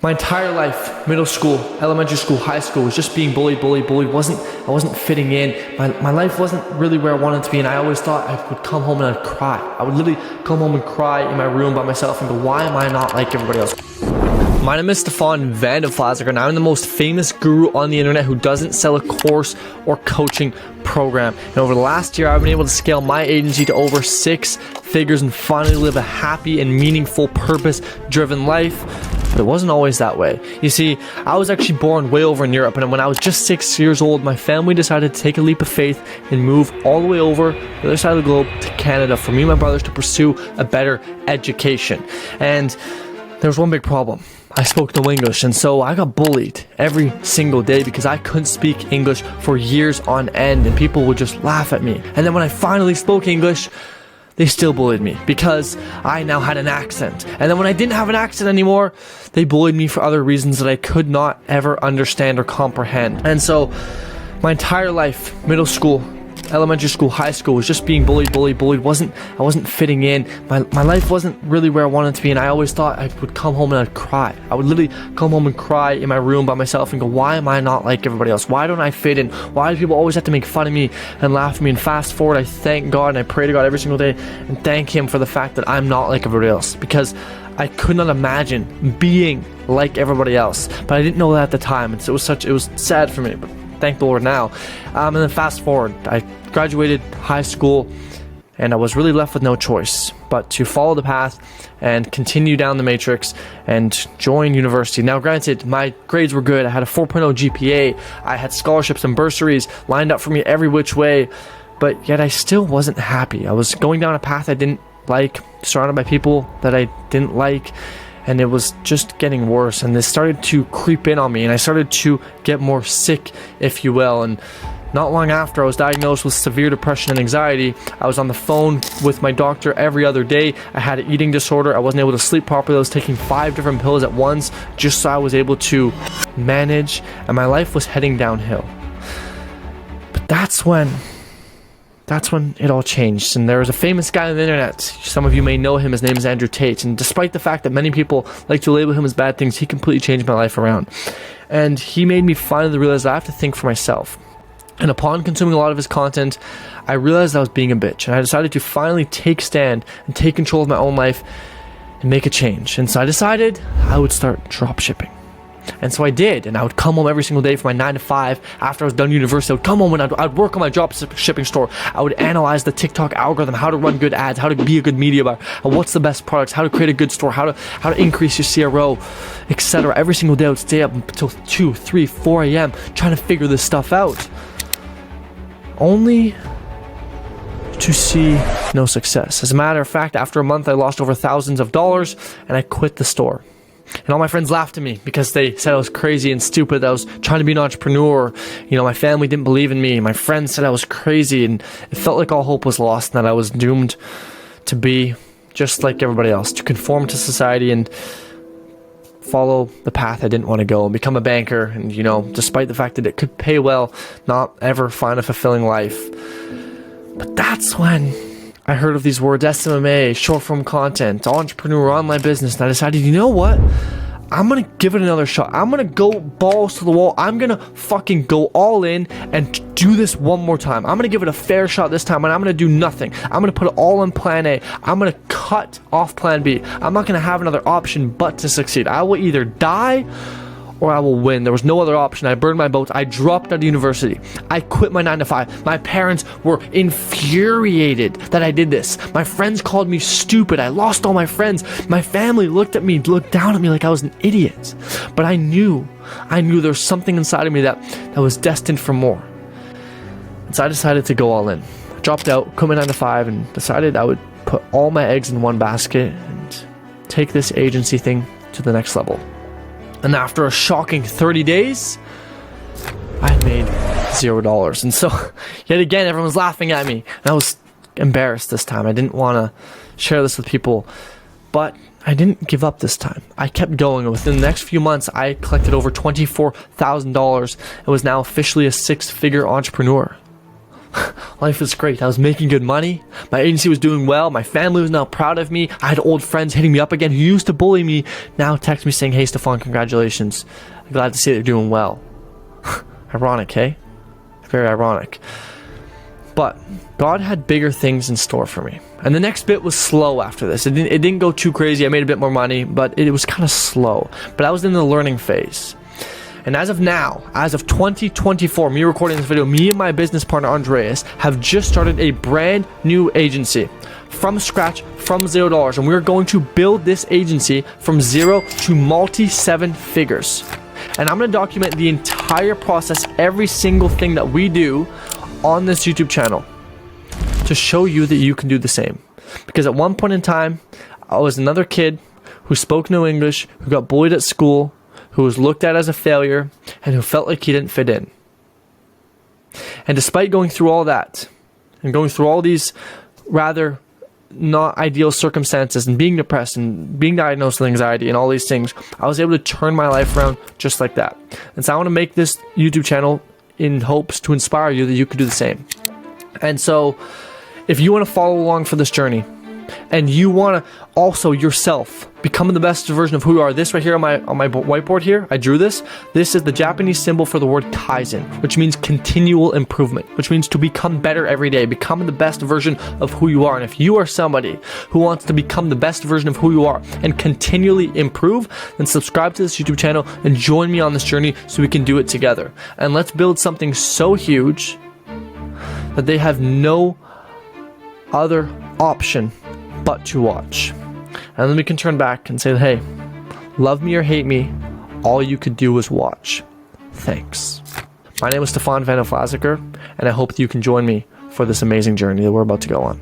My entire life, middle school, elementary school, high school, was just being bullied. I wasn't fitting in. My life wasn't really where I wanted to be, and I always thought I would come home and I'd cry. I would literally come home and cry in my room by myself and go, why am I not like everybody else? My name is Stefan and I'm the most famous guru on the internet who doesn't sell a course or coaching program. And over the last year, I've been able to scale my agency to over 6 figures and finally live a happy and meaningful, purpose-driven life. But it wasn't always that way. You see, I was actually born way over in Europe, and when I was just 6 years old, my family decided to take a leap of faith and move all the way over the other side of the globe to Canada for me and my brothers to pursue a better education. And there was one big problem. I spoke no English, and so I got bullied every single day because I couldn't speak English for years on end, and people would just laugh at me. And then when I finally spoke English, they still bullied me because I now had an accent. And then when I didn't have an accent anymore, they bullied me for other reasons that I could not ever understand or comprehend. And so my entire life, middle school, elementary school, high school, was just being bullied. I wasn't fitting in. My life wasn't really where I wanted to be, and I always thought I would come home and I'd cry. I would literally come home and cry in my room by myself and go, why am I not like everybody else? Why don't I fit in? Why do people always have to make fun of me and laugh at me? And fast forward, I thank God and I pray to God every single day and thank Him for the fact that I'm not like everybody else, because I could not imagine being like everybody else. But I didn't know that at the time, and so it was sad for me, but thank the Lord now. And then fast forward, I graduated high school, and I was really left with no choice but to follow the path and continue down the matrix and join university. Now granted, my grades were good. I had a 4.0 GPA. I had scholarships and bursaries lined up for me every which way, but yet I still wasn't happy. I was going down a path I didn't like, surrounded by people that I didn't like, and it was just getting worse, and this started to creep in on me, and I started to get more sick, if you will. And not long after I was diagnosed with severe depression and anxiety, I was on the phone with my doctor every other day. I had an eating disorder. I wasn't able to sleep properly. I was taking 5 different pills at once just so I was able to manage, and my life was heading downhill. But that's when it all changed. And there was a famous guy on the internet, some of you may know him, his name is Andrew Tate, and despite the fact that many people like to label him as bad things, he completely changed my life around. And he made me finally realize that I have to think for myself. And upon consuming a lot of his content, I realized I was being a bitch, and I decided to finally take stand and take control of my own life and make a change. And so I decided I would start drop shipping. And so I did, and I would come home every single day from my 9 to 5 after I was done university. I would come home and I'd work on my drop shipping store. I would analyze the TikTok algorithm, how to run good ads, how to be a good media buyer, what's the best products, how to create a good store, how to increase your CRO, etc. Every single day I would stay up until 2, 3, 4 a.m. trying to figure this stuff out, only to see no success. As a matter of fact, after a month I lost over thousands of dollars, and I quit the store. And all my friends laughed at me because they said I was crazy and stupid, that I was trying to be an entrepreneur. You know, my family didn't believe in me. My friends said I was crazy, and it felt like all hope was lost and that I was doomed to be just like everybody else, to conform to society and follow the path I didn't want to go and become a banker. And, you know, despite the fact that it could pay well, not ever find a fulfilling life. But that's when I heard of these words, SMMA, short form content, entrepreneur, online business, and I decided, you know what? I'm gonna give it another shot. I'm gonna go balls to the wall. I'm gonna fucking go all in and do this one more time. I'm gonna give it a fair shot this time, and I'm gonna do nothing. I'm gonna put it all in plan A. I'm gonna cut off plan B. I'm not gonna have another option but to succeed. I will either die or I will win. There was no other option. I burned my boats. I dropped out of university. I quit my 9 to 5. My parents were infuriated that I did this. My friends called me stupid. I lost all my friends. My family looked down at me like I was an idiot. But I knew there was something inside of me that was destined for more. And so I decided to go all in. I dropped out, quit my 9 to 5, and decided I would put all my eggs in one basket and take this agency thing to the next level. And after a shocking 30 days, I made $0. And so, yet again, everyone's laughing at me. And I was embarrassed this time. I didn't want to share this with people. But I didn't give up this time. I kept going. Within the next few months, I collected over $24,000 and was now officially a 6-figure entrepreneur. Life was great. I was making good money. My agency was doing well. My family was now proud of me. I had old friends hitting me up again who used to bully me. Now text me saying, hey, Stefan, congratulations. I'm glad to see that you're doing well. Ironic, hey? Very ironic. But God had bigger things in store for me. And the next bit was slow after this. It didn't go too crazy. I made a bit more money, but it was kind of slow. But I was in the learning phase. And as of now, as of 2024, me recording this video, me and my business partner, Andreas, have just started a brand new agency from scratch, from $0. And we're going to build this agency from zero to multi-7 figures. And I'm going to document the entire process, every single thing that we do on this YouTube channel to show you that you can do the same. Because at one point in time, I was another kid who spoke no English, who got bullied at school, who was looked at as a failure, and who felt like he didn't fit in. And despite going through all that, and going through all these rather not ideal circumstances, and being depressed, and being diagnosed with anxiety, and all these things, I was able to turn my life around just like that. And so I want to make this YouTube channel in hopes to inspire you that you could do the same. And so, if you want to follow along for this journey, and you want to also yourself become the best version of who you are, this right here on my whiteboard here, I drew this. This is the Japanese symbol for the word Kaizen, which means continual improvement, which means to become better every day, become the best version of who you are. And if you are somebody who wants to become the best version of who you are and continually improve, then subscribe to this YouTube channel and join me on this journey so we can do it together. And let's build something so huge that they have no other option but to watch. And then we can turn back and say, hey, love me or hate me, all you could do was watch. Thanks. My name is Stefan Van Vlasiker, and I hope that you can join me for this amazing journey that we're about to go on.